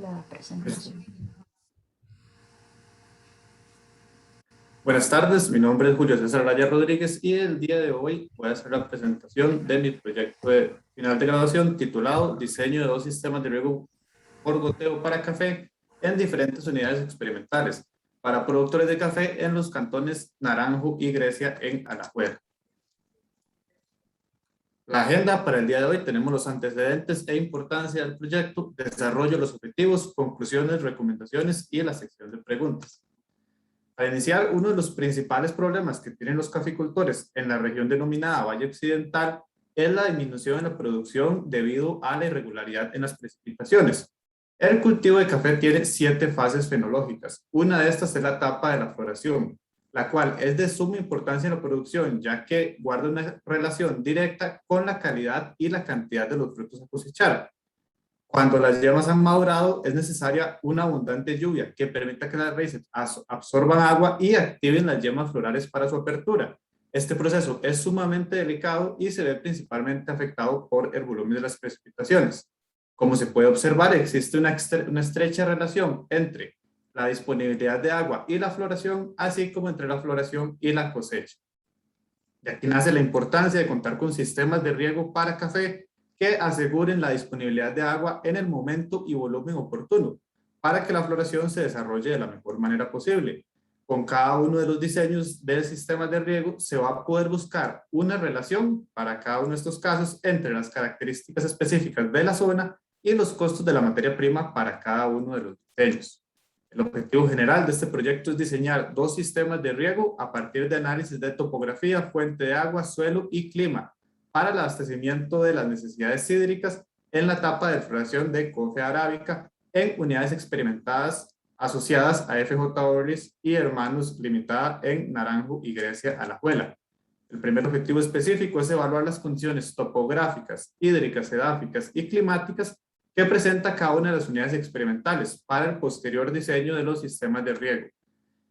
la presentación. Buenas tardes, mi nombre es Julio César Araya Rodríguez y el día de hoy voy a hacer la presentación de mi proyecto de final de graduación titulado Diseño de dos sistemas de riego por goteo para café en diferentes unidades experimentales para productores de café en los cantones Naranjo y Grecia en Alajuela. La agenda para el día de hoy tenemos los antecedentes e importancia del proyecto, desarrollo de los objetivos, conclusiones, recomendaciones y la sección de preguntas. Para iniciar, uno de los principales problemas que tienen los caficultores en la región denominada Valle Occidental es la disminución en la producción debido a la irregularidad en las precipitaciones. El cultivo de café tiene 7 fases fenológicas. Una de estas es la etapa de la floración, la cual es de suma importancia en la producción, ya que guarda una relación directa con la calidad y la cantidad de los frutos a cosechar. Cuando las yemas han madurado, es necesaria una abundante lluvia que permita que las raíces absorban agua y activen las yemas florales para su apertura. Este proceso es sumamente delicado y se ve principalmente afectado por el volumen de las precipitaciones. Como se puede observar, existe una estrecha relación entre la disponibilidad de agua y la floración, así como entre la floración y la cosecha. De aquí nace la importancia de contar con sistemas de riego para café que aseguren la disponibilidad de agua en el momento y volumen oportuno para que la floración se desarrolle de la mejor manera posible. Con cada uno de los diseños de sistemas de riego se va a poder buscar una relación para cada uno de estos casos entre las características específicas de la zona y los costos de la materia prima para cada uno de los diseños. El objetivo general de este proyecto es diseñar dos sistemas de riego a partir de análisis de topografía, fuente de agua, suelo y clima para el abastecimiento de las necesidades hídricas en la etapa de floración de coffea arábica en unidades experimentadas asociadas a FJ Orlis y Hermanos Limitada en Naranjo y Grecia, Alajuela. El primer objetivo específico es evaluar las condiciones topográficas, hídricas, edáficas y climáticas que presenta cada una de las unidades experimentales para el posterior diseño de los sistemas de riego.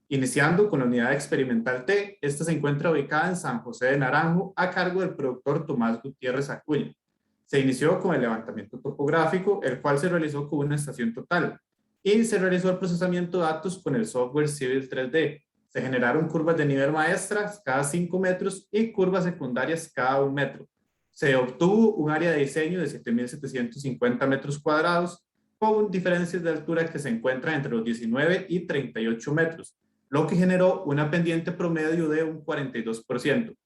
Iniciando con la unidad experimental T, esta se encuentra ubicada en San José de Naranjo a cargo del productor Tomás Gutiérrez Acuña. Se inició con el levantamiento topográfico, el cual se realizó con una estación total, y se realizó el procesamiento de datos con el software Civil 3D. Se generaron curvas de nivel maestras cada 5 metros y curvas secundarias cada 1 metro. Se obtuvo un área de diseño de 7.750 metros cuadrados con diferencias de altura que se encuentran entre los 19 y 38 metros, lo que generó una pendiente promedio de un 42%.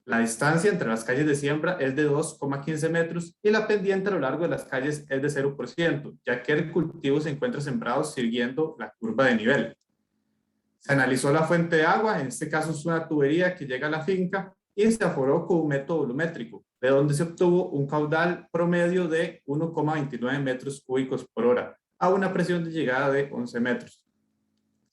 La distancia entre las calles de siembra es de 2,15 metros y la pendiente a lo largo de las calles es de 0%, ya que el cultivo se encuentra sembrado siguiendo la curva de nivel. Se analizó la fuente de agua, en este caso es una tubería que llega a la finca, y se aforó con un método volumétrico, de donde se obtuvo un caudal promedio de 1,29 metros cúbicos por hora, a una presión de llegada de 11 metros.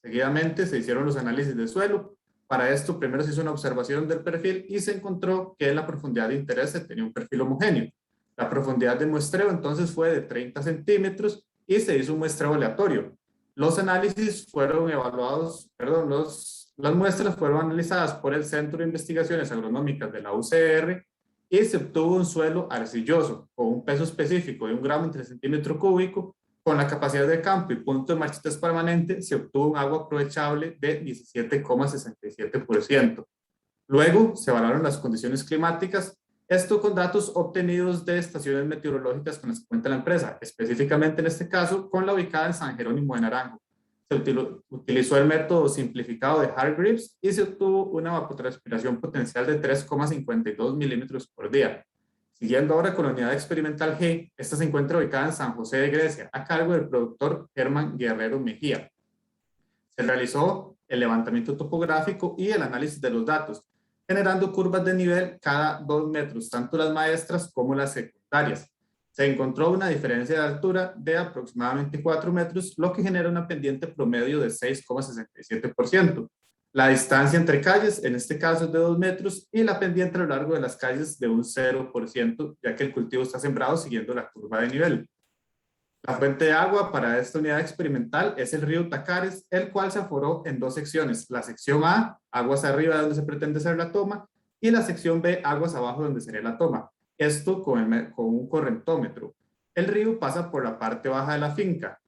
Seguidamente se hicieron los análisis de suelo. Para esto, primero se hizo una observación del perfil y se encontró que la profundidad de interés tenía un perfil homogéneo. La profundidad de muestreo entonces fue de 30 centímetros y se hizo un muestreo aleatorio. Los análisis fueron evaluados, las muestras fueron analizadas por el Centro de Investigaciones Agronómicas de la UCR y se obtuvo un suelo arcilloso con un peso específico de 1 gramo entre centímetro cúbico. Con la capacidad de campo y punto de marchitas permanente se obtuvo un agua aprovechable de 17,67%. Luego se evaluaron las condiciones climáticas, esto con datos obtenidos de estaciones meteorológicas con las que cuenta la empresa, específicamente en este caso con la ubicada en San Jerónimo de Naranjo. Se utilizó el método simplificado de Hargreaves y se obtuvo una evapotranspiración potencial de 3,52 milímetros por día. Siguiendo ahora con la unidad experimental G, esta se encuentra ubicada en San José de Grecia, a cargo del productor Germán Guerrero Mejía. Se realizó el levantamiento topográfico y el análisis de los datos, generando curvas de nivel cada 2 metros, tanto las maestras como las secundarias. Se encontró una diferencia de altura de aproximadamente 4 metros, lo que genera una pendiente promedio de 6,67%. La distancia entre calles, en este caso es de 2 metros, y la pendiente a lo largo de las calles de un 0%, ya que el cultivo está sembrado siguiendo la curva de nivel. La fuente de agua para esta unidad experimental es el río Tacares, el cual se aforó en 2 secciones. La sección A, aguas arriba de donde se pretende hacer la toma, y la sección B, aguas abajo donde sería la toma. Esto con un correntómetro. El río pasa por la parte baja de la finca.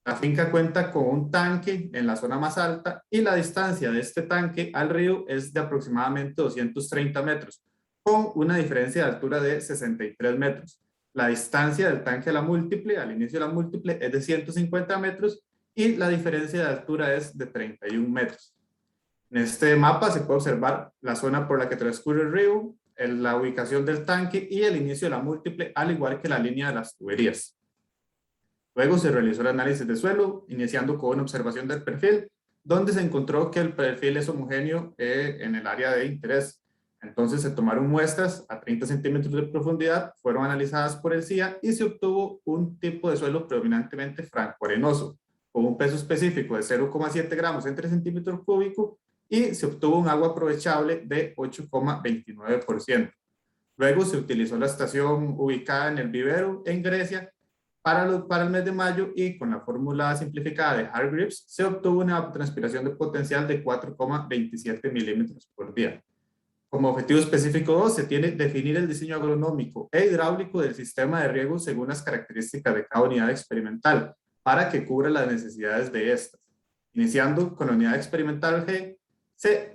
La finca cuenta con un tanque en la zona más alta y la distancia de este tanque al río es de aproximadamente 230 metros, con una diferencia de altura de 63 metros. La distancia del tanque a la múltiple, al inicio de la múltiple, es de 150 metros y la diferencia de altura es de 31 metros. En este mapa se puede observar la zona por la que transcurre el río, la ubicación del tanque y el inicio de la múltiple, al igual que la línea de las tuberías. Luego se realizó el análisis de suelo, iniciando con una observación del perfil, donde se encontró que el perfil es homogéneo en el área de interés. Entonces se tomaron muestras a 30 centímetros de profundidad, fueron analizadas por el CIA y se obtuvo un tipo de suelo predominantemente franco-arenoso, con un peso específico de 0,7 gramos entre centímetro cúbico y se obtuvo un agua aprovechable de 8,29%. Luego se utilizó la estación ubicada en el vivero en Grecia para el mes de mayo y con la fórmula simplificada de Hargreaves se obtuvo una transpiración de potencial de 4,27 milímetros por día. Como objetivo específico 2 se tiene definir el diseño agronómico e hidráulico del sistema de riego según las características de cada unidad experimental para que cubra las necesidades de estas. Iniciando con la unidad experimental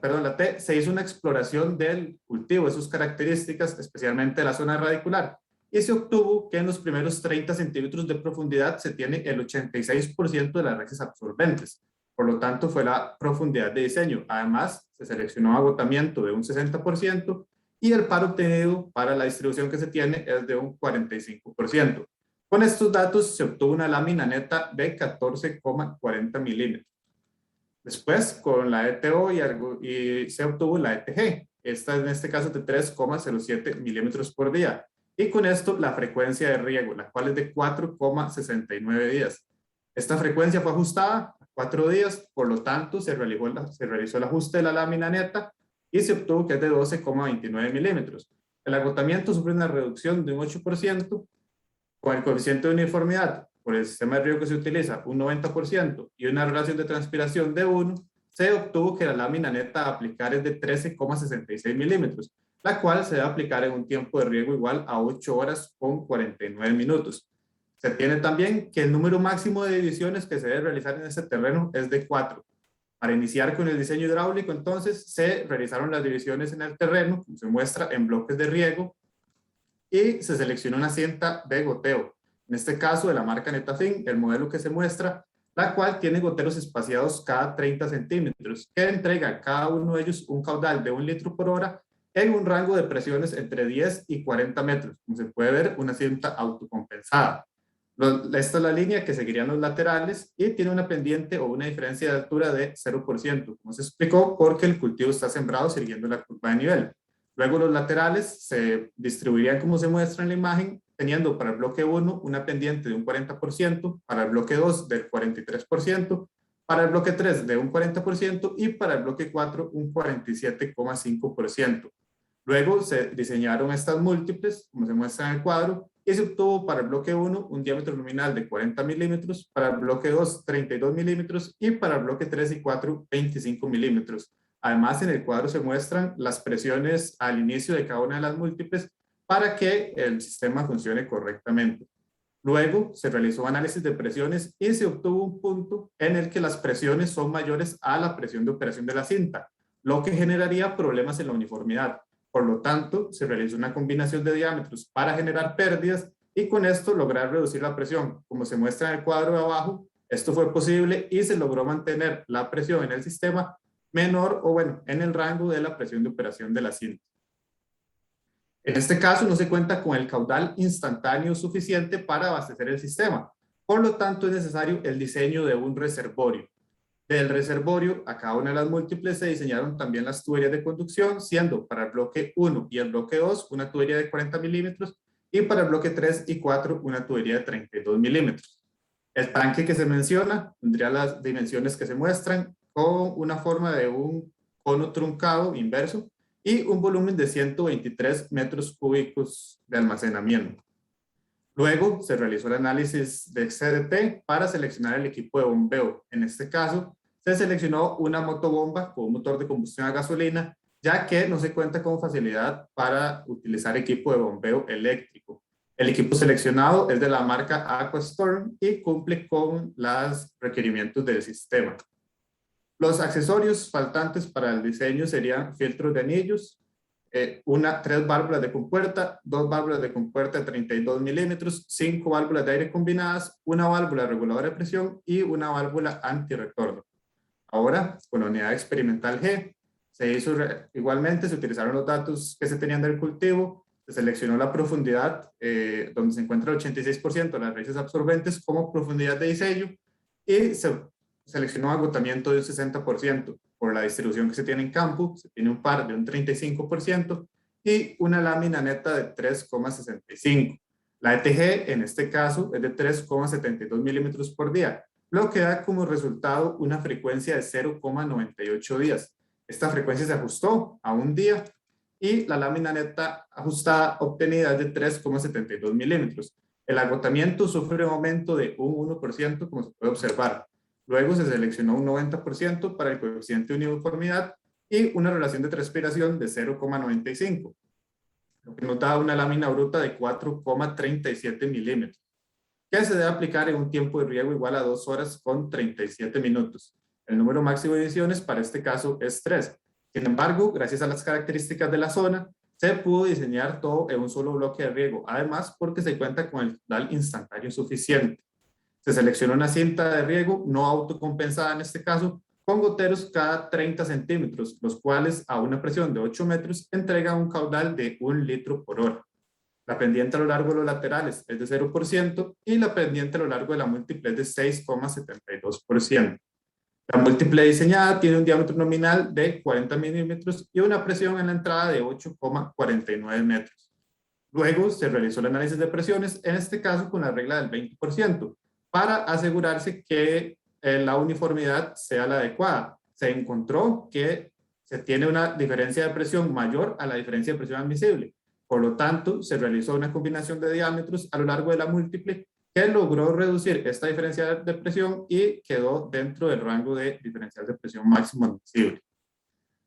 la T, se hizo una exploración del cultivo, de sus características, especialmente de la zona radicular, y se obtuvo que en los primeros 30 centímetros de profundidad se tiene el 86% de las raíces absorbentes. Por lo tanto, fue la profundidad de diseño. Además, se seleccionó agotamiento de un 60% y el par obtenido para la distribución que se tiene es de un 45%. Con estos datos se obtuvo una lámina neta de 14,40 milímetros. Después, con la ETO y se obtuvo la ETG. Esta en este caso es de 3,07 milímetros por día. Y con esto la frecuencia de riego, la cual es de 4,69 días. Esta frecuencia fue ajustada a 4 días, por lo tanto se realizó el ajuste de la lámina neta y se obtuvo que es de 12,29 milímetros. El agotamiento sufre una reducción de un 8%, con el coeficiente de uniformidad por el sistema de riego que se utiliza un 90% y una relación de transpiración de 1, se obtuvo que la lámina neta a aplicar es de 13,66 milímetros, la cual se debe aplicar en un tiempo de riego igual a 8 horas con 49 minutos. Se tiene también que el número máximo de divisiones que se debe realizar en este terreno es de 4. Para iniciar con el diseño hidráulico, entonces, se realizaron las divisiones en el terreno, como se muestra en bloques de riego, y se seleccionó una cinta de goteo. En este caso, de la marca Netafim, el modelo que se muestra, la cual tiene goteros espaciados cada 30 centímetros, que entrega cada uno de ellos un caudal de 1 litro por hora en un rango de presiones entre 10 y 40 metros. Como se puede ver, una cinta autocompensada. Esta es la línea que seguirían los laterales y tiene una pendiente o una diferencia de altura de 0%, como se explicó, porque el cultivo está sembrado siguiendo la curva de nivel. Luego los laterales se distribuirían como se muestra en la imagen, teniendo para el bloque 1 una pendiente de un 40%, para el bloque 2 del 43%, para el bloque 3 de un 40% y para el bloque 4 un 47,5%. Luego se diseñaron estas múltiples, como se muestra en el cuadro, y se obtuvo para el bloque 1 un diámetro nominal de 40 milímetros, para el bloque 2 32 milímetros y para el bloque 3 y 4 25 milímetros. Además, en el cuadro se muestran las presiones al inicio de cada una de las múltiples para que el sistema funcione correctamente. Luego se realizó análisis de presiones y se obtuvo un punto en el que las presiones son mayores a la presión de operación de la cinta, lo que generaría problemas en la uniformidad. Por lo tanto, se realizó una combinación de diámetros para generar pérdidas y con esto lograr reducir la presión. Como se muestra en el cuadro de abajo, esto fue posible y se logró mantener la presión en el sistema menor o bueno, en el rango de la presión de operación de la cinta. En este caso no se cuenta con el caudal instantáneo suficiente para abastecer el sistema. Por lo tanto, es necesario el diseño de un reservorio. Del reservorio, a cada una de las múltiples se diseñaron también las tuberías de conducción, siendo para el bloque 1 y el bloque 2 una tubería de 40 milímetros y para el bloque 3 y 4 una tubería de 32 milímetros. El tanque que se menciona tendría las dimensiones que se muestran con una forma de un cono truncado inverso y un volumen de 123 metros cúbicos de almacenamiento. Luego se realizó el análisis de CDT para seleccionar el equipo de bombeo. En este caso, se seleccionó una motobomba con un motor de combustión a gasolina, ya que no se cuenta con facilidad para utilizar equipo de bombeo eléctrico. El equipo seleccionado es de la marca Aquastorm y cumple con los requerimientos del sistema. Los accesorios faltantes para el diseño serían filtros de anillos, 3 válvulas de compuerta, 2 válvulas de compuerta de 32 milímetros, 5 válvulas de aire combinadas, una válvula reguladora de presión y una válvula antirretorno. Ahora, con la unidad experimental G, igualmente se utilizaron los datos que se tenían del cultivo, se seleccionó la profundidad, donde se encuentra el 86% de las raíces absorbentes como profundidad de diseño, y se seleccionó agotamiento de un 60%. Por la distribución que se tiene en campo, se tiene un par de un 35% y una lámina neta de 3,65. La ETG, en este caso, es de 3,72 milímetros por día, lo que da como resultado una frecuencia de 0,98 días. Esta frecuencia se ajustó a un día y la lámina neta ajustada obtenida es de 3,72 milímetros. El agotamiento sufre un aumento de un 1%, como se puede observar. Luego se seleccionó un 90% para el coeficiente de uniformidad y una relación de transpiración de 0,95, lo que nos da una lámina bruta de 4,37 milímetros, que se debe aplicar en un tiempo de riego igual a 2 horas con 37 minutos. El número máximo de ediciones para este caso es 3. Sin embargo, gracias a las características de la zona, se pudo diseñar todo en un solo bloque de riego, además porque se cuenta con el caudal instantáneo suficiente. Se seleccionó una cinta de riego no autocompensada en este caso, con goteros cada 30 centímetros, los cuales a una presión de 8 metros entregan un caudal de 1 litro por hora. La pendiente a lo largo de los laterales es de 0% y la pendiente a lo largo de la múltiple es de 6,72%. La múltiple diseñada tiene un diámetro nominal de 40 milímetros y una presión en la entrada de 8,49 metros. Luego se realizó el análisis de presiones, en este caso con la regla del 20%, para asegurarse que la uniformidad sea la adecuada. Se encontró que se tiene una diferencia de presión mayor a la diferencia de presión admisible. Por lo tanto, se realizó una combinación de diámetros a lo largo de la múltiple que logró reducir esta diferencia de presión y quedó dentro del rango de diferencial de presión máximo admisible.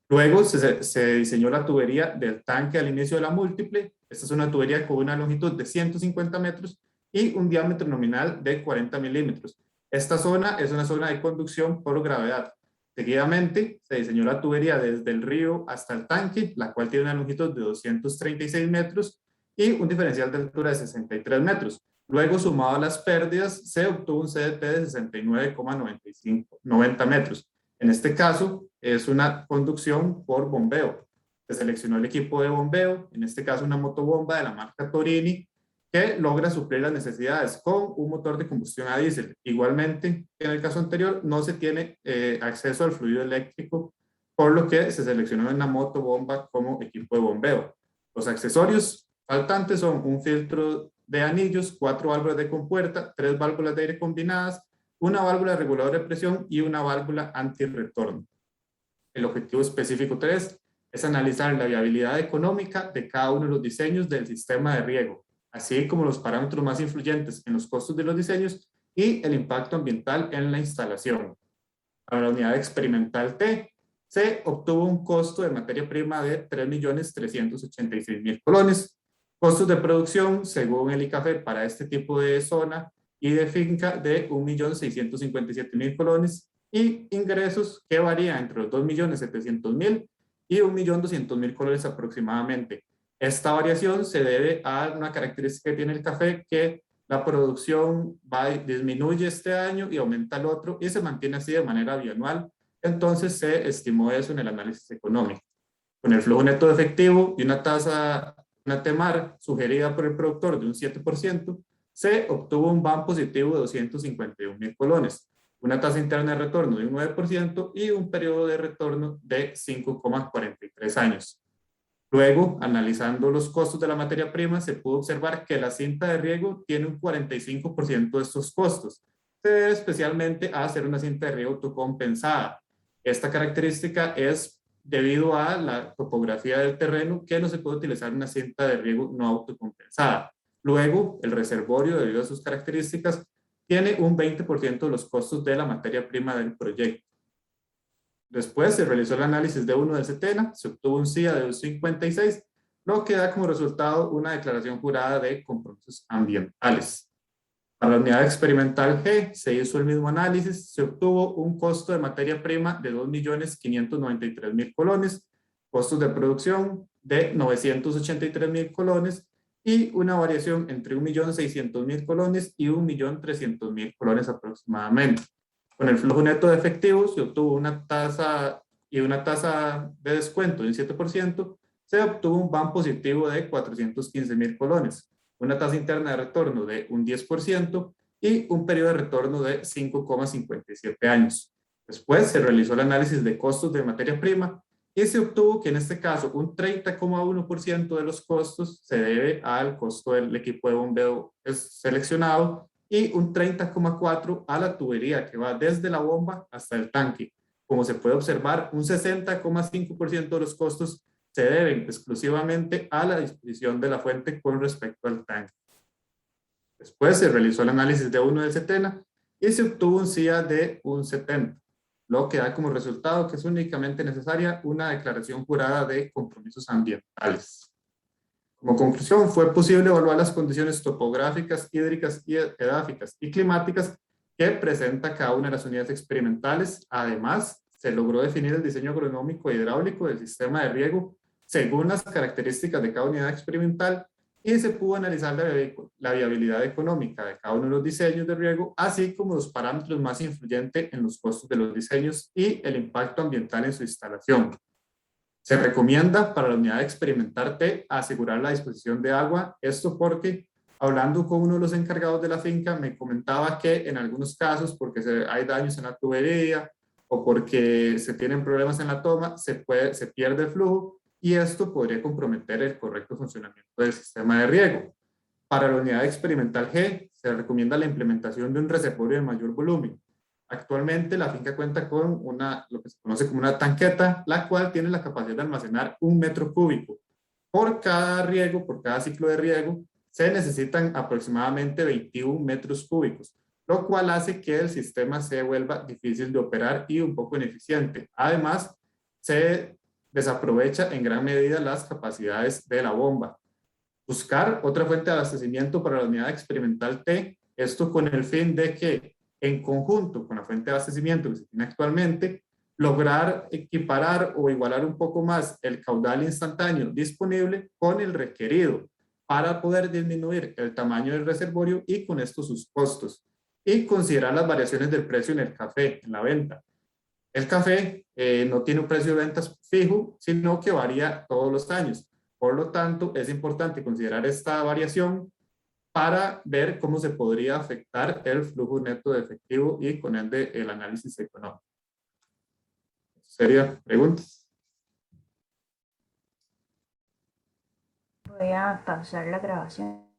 Luego se diseñó la tubería del tanque al inicio de la múltiple. Esta es una tubería con una longitud de 150 metros y un diámetro nominal de 40 milímetros. Esta zona es una zona de conducción por gravedad. Seguidamente, se diseñó la tubería desde el río hasta el tanque, la cual tiene una longitud de 236 metros y un diferencial de altura de 63 metros. Luego, sumado a las pérdidas, se obtuvo un CDT de 69,90 metros. En este caso, es una conducción por bombeo. Se seleccionó el equipo de bombeo, en este caso una motobomba de la marca Torini, que logra suplir las necesidades con un motor de combustión a diésel. Igualmente, en el caso anterior, no se tiene acceso al fluido eléctrico, por lo que se seleccionó una motobomba como equipo de bombeo. Los accesorios faltantes son un filtro de anillos, 4 válvulas de compuerta, 3 válvulas de aire combinadas, una válvula reguladora de presión y una válvula antirretorno. El objetivo específico 3 es analizar la viabilidad económica de cada uno de los diseños del sistema de riego, así como los parámetros más influyentes en los costos de los diseños y el impacto ambiental en la instalación. Para la unidad experimental T, se obtuvo un costo de materia prima de 3.386.000 colones, costos de producción, según el ICAFE, para este tipo de zona y de finca de 1.657.000 colones, y ingresos que varían entre los 2.700.000 y 1.200.000 colones aproximadamente. Esta variación se debe a una característica que tiene el café, que la producción disminuye este año y aumenta el otro y se mantiene así de manera bianual. Entonces se estimó eso en el análisis económico. Con el flujo neto de efectivo y una TEMAR sugerida por el productor de un 7%, se obtuvo un BAM positivo de 251.000 colones, una tasa interna de retorno de un 9% y un periodo de retorno de 5,43 años. Luego, analizando los costos de la materia prima, se pudo observar que la cinta de riego tiene un 45% de estos costos. Se debe especialmente a hacer una cinta de riego autocompensada. Esta característica es debido a la topografía del terreno, que no se puede utilizar una cinta de riego no autocompensada. Luego, el reservorio, debido a sus características, tiene un 20% de los costos de la materia prima del proyecto. Después se realizó el análisis de 1 del Setena, se obtuvo un CIA de 56, lo que da como resultado una declaración jurada de compromisos ambientales. Para la unidad experimental G se hizo el mismo análisis, se obtuvo un costo de materia prima de 2.593.000 colones, costos de producción de 983.000 colones y una variación entre 1.600.000 colones y 1.300.000 colones aproximadamente. Con el flujo neto de efectivos se obtuvo una tasa de descuento del 7%, se obtuvo un BAM positivo de 415.000 colones, una tasa interna de retorno de un 10% y un periodo de retorno de 5,57 años. Después se realizó el análisis de costos de materia prima y se obtuvo que en este caso un 30,1% de los costos se debe al costo del equipo de bombeo seleccionado y un 30,4% a la tubería que va desde la bomba hasta el tanque. Como se puede observar, un 60,5% de los costos se deben exclusivamente a la disposición de la fuente con respecto al tanque. Después se realizó el análisis de 1 del Setena y se obtuvo un CIA de un 70, lo que da como resultado que es únicamente necesaria una declaración jurada de compromisos ambientales. Como conclusión, fue posible evaluar las condiciones topográficas, hídricas, edáficas y climáticas que presenta cada una de las unidades experimentales. Además, se logró definir el diseño agronómico e hidráulico del sistema de riego según las características de cada unidad experimental y se pudo analizar la viabilidad económica de cada uno de los diseños de riego, así como los parámetros más influyentes en los costos de los diseños y el impacto ambiental en su instalación. Se recomienda para la unidad experimental T asegurar la disposición de agua, esto porque hablando con uno de los encargados de la finca me comentaba que en algunos casos porque hay daños en la tubería o porque se tienen problemas en la toma, se pierde el flujo y esto podría comprometer el correcto funcionamiento del sistema de riego. Para la unidad experimental G se recomienda la implementación de un reservorio de mayor volumen. Actualmente la finca cuenta con lo que se conoce como una tanqueta, la cual tiene la capacidad de almacenar 1 metro cúbico. Por cada riego, por cada ciclo de riego, se necesitan aproximadamente 21 metros cúbicos, lo cual hace que el sistema se vuelva difícil de operar y un poco ineficiente. Además, se desaprovecha en gran medida las capacidades de la bomba. Buscar otra fuente de abastecimiento para la unidad experimental T, esto con el fin de que en conjunto con la fuente de abastecimiento que se tiene actualmente, lograr equiparar o igualar un poco más el caudal instantáneo disponible con el requerido para poder disminuir el tamaño del reservorio y con esto sus costos. Y considerar las variaciones del precio en el café, en la venta. El café no tiene un precio de ventas fijo, sino que varía todos los años. Por lo tanto, es importante considerar esta variación para ver cómo se podría afectar el flujo neto de efectivo y con ende el análisis económico. ¿Sería preguntas? Voy a pausar la grabación.